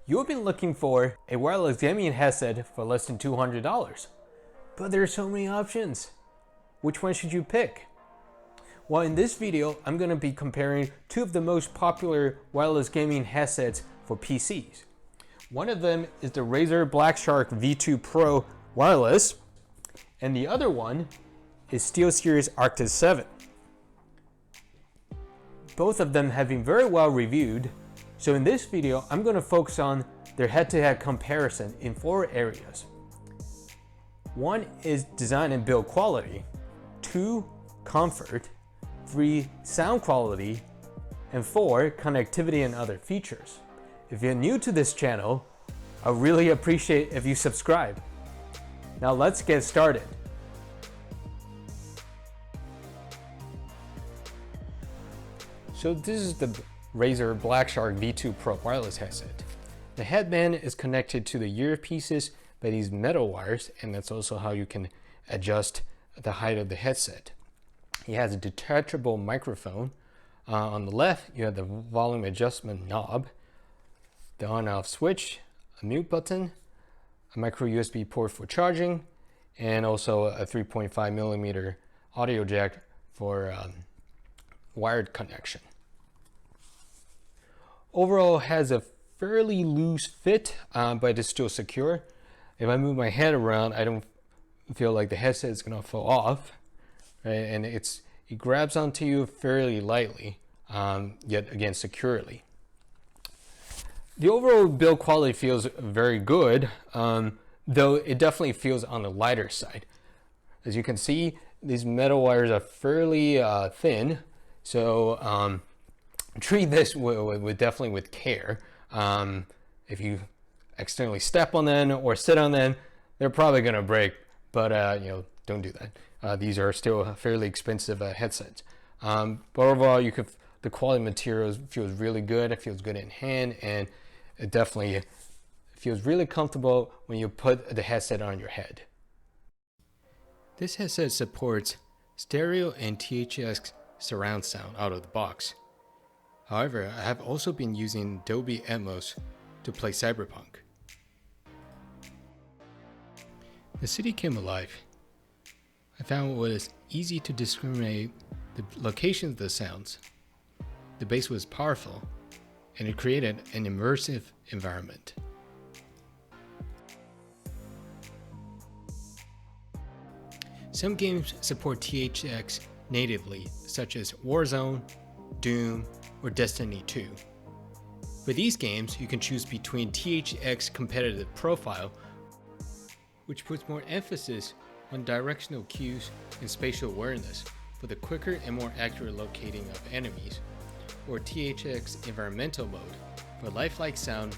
You've been looking for a wireless gaming headset for less than $200, but there are so many options. Which one should you pick? Well, in this video, I'm going to be comparing two of the most popular wireless gaming headsets for PCs. One of them is the Razer Blackshark V2 Pro wireless, and the other one is SteelSeries Arctis 7. Both of them have been very well reviewed, so in this video, I'm going to focus on their head-to-head comparison in 4 areas. 1 is design and build quality, 2, comfort, 3, sound quality, and 4, connectivity and other features. If you're new to this channel, I really appreciate if you subscribe. Now let's get started. So this is the Razer Blackshark V2 Pro wireless headset. The headband is connected to the earpieces by these metal wires, and that's also how you can adjust the height of the headset. It has a detachable microphone. On the left, you have the volume adjustment knob, the on-off switch, a mute button, a micro USB port for charging, and also a 3.5 millimeter audio jack for wired connection. Overall, it has a fairly loose fit, but it's still secure. If I move my head around, I don't feel like the headset is gonna fall off, right? And it grabs onto you fairly lightly, yet again securely. The overall build quality feels very good, though it definitely feels on the lighter side. As you can see, these metal wires are fairly thin, so treat this definitely with care. If you accidentally step on them or sit on them, they're probably gonna break, but don't do that. These are still fairly expensive headsets. But overall, the quality materials feels really good. It feels good in hand, and it definitely feels really comfortable when you put the headset on your head. This headset supports stereo and THX surround sound out of the box. However, I have also been using Dolby Atmos to play Cyberpunk. The city came alive. I found it was easy to discriminate the locations of the sounds. The bass was powerful, and it created an immersive environment. Some games support THX natively, such as Warzone, Doom, or Destiny 2. For these games, you can choose between THX competitive profile, which puts more emphasis on directional cues and spatial awareness for the quicker and more accurate locating of enemies, or THX environmental mode for lifelike sound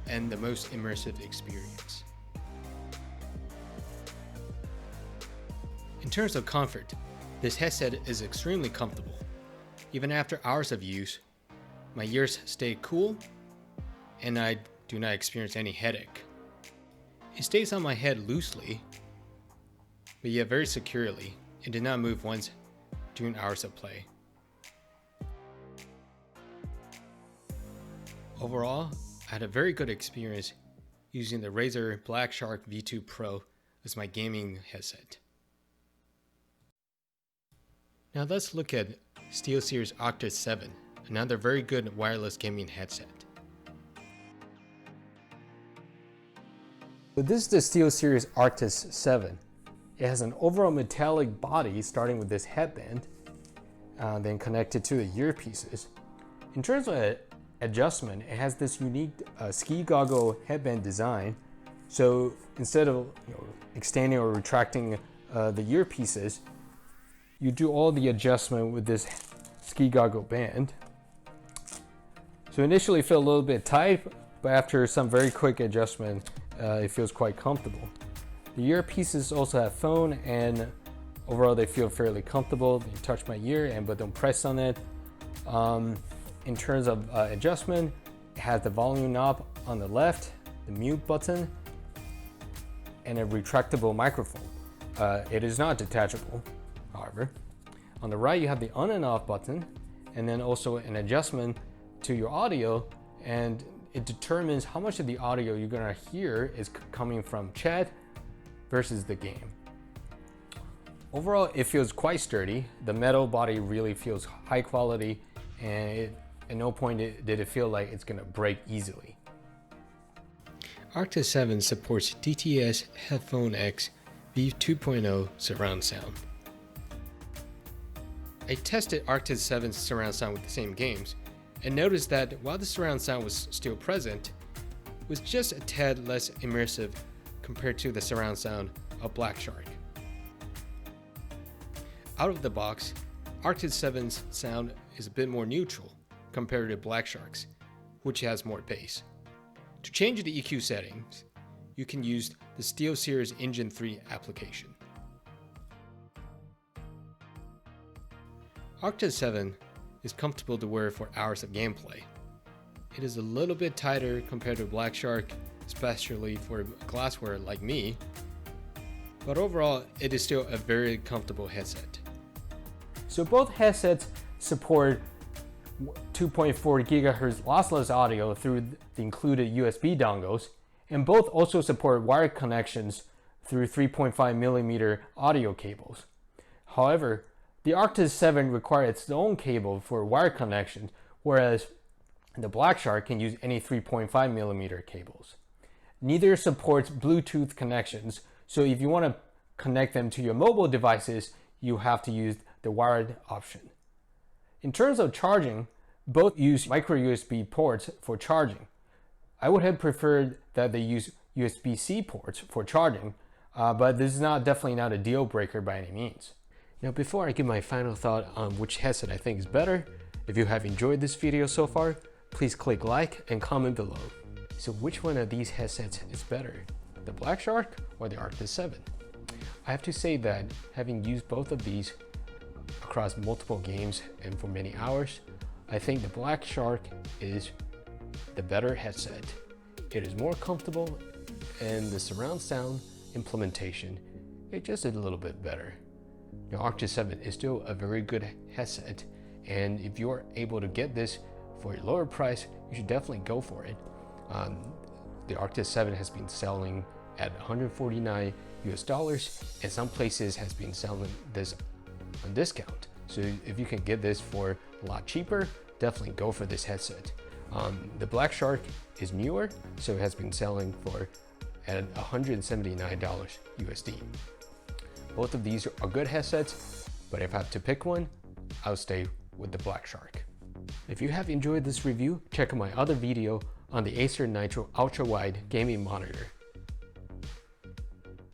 and the most immersive experience. In terms of comfort, this headset is extremely comfortable. Even after hours of use, my ears stay cool and I do not experience any headache. It stays on my head loosely, but yet very securely, and did not move once during hours of play. Overall, I had a very good experience using the Razer Blackshark V2 Pro as my gaming headset. Now let's look at SteelSeries Arctis 7, another very good wireless gaming headset. So this is the SteelSeries Arctis 7. It has an overall metallic body starting with this headband, then connected to the earpieces. In terms of adjustment, it has this unique ski goggle headband design. So instead of extending or retracting the earpieces, you do all the adjustment with this ski goggle band. So initially it felt a little bit tight, but after some very quick adjustment, it feels quite comfortable. The earpieces also have phone, and overall they feel fairly comfortable. You touch my ear, but don't press on it. In terms of adjustment, it has the volume knob on the left, the mute button, and a retractable microphone. It is not detachable, however. On the right, you have the on and off button, and then also an adjustment to your audio, and it determines how much of the audio you're gonna hear is coming from chat versus the game. Overall, it feels quite sturdy. The metal body really feels high quality, and at no point did it feel like it's gonna break easily. Arctis 7 supports DTS Headphone X V2.0 surround sound. I tested Arctis 7's surround sound with the same games, and noticed that while the surround sound was still present, it was just a tad less immersive compared to the surround sound of Blackshark. Out of the box, Arctis 7's sound is a bit more neutral compared to Blackshark's, which has more bass. To change the EQ settings, you can use the SteelSeries Engine 3 application. Arctis 7 is comfortable to wear for hours of gameplay. It is a little bit tighter compared to Blackshark, especially for a glasswearer like me, but overall it is still a very comfortable headset. So both headsets support 2.4 GHz lossless audio through the included USB dongles, and both also support wired connections through 3.5mm audio cables. However, the Arctis 7 requires its own cable for wired connections, whereas the Blackshark can use any 3.5mm cables. Neither supports Bluetooth connections, so if you want to connect them to your mobile devices, you have to use the wired option. In terms of charging, both use micro USB ports for charging. I would have preferred that they use USB-C ports for charging, but this is definitely not a deal breaker by any means. Now, before I give my final thought on which headset I think is better, if you have enjoyed this video so far, please click like and comment below. So which one of these headsets is better, the Blackshark or the Arctis 7? I have to say that having used both of these across multiple games and for many hours, I think the Blackshark is the better headset. It is more comfortable, and the surround sound implementation is just a little bit better. The Arctis 7 is still a very good headset, and if you're able to get this for a lower price, you should definitely go for it. The Arctis 7 has been selling at $149 US, and some places has been selling this on discount. So if you can get this for a lot cheaper, definitely go for this headset. The Blackshark is newer, so it has been selling for at $179 USD. Both of these are good headsets, but if I have to pick one, I'll stay with the Blackshark. If you have enjoyed this review, check out my other video on the Acer Nitro Ultra Wide gaming monitor.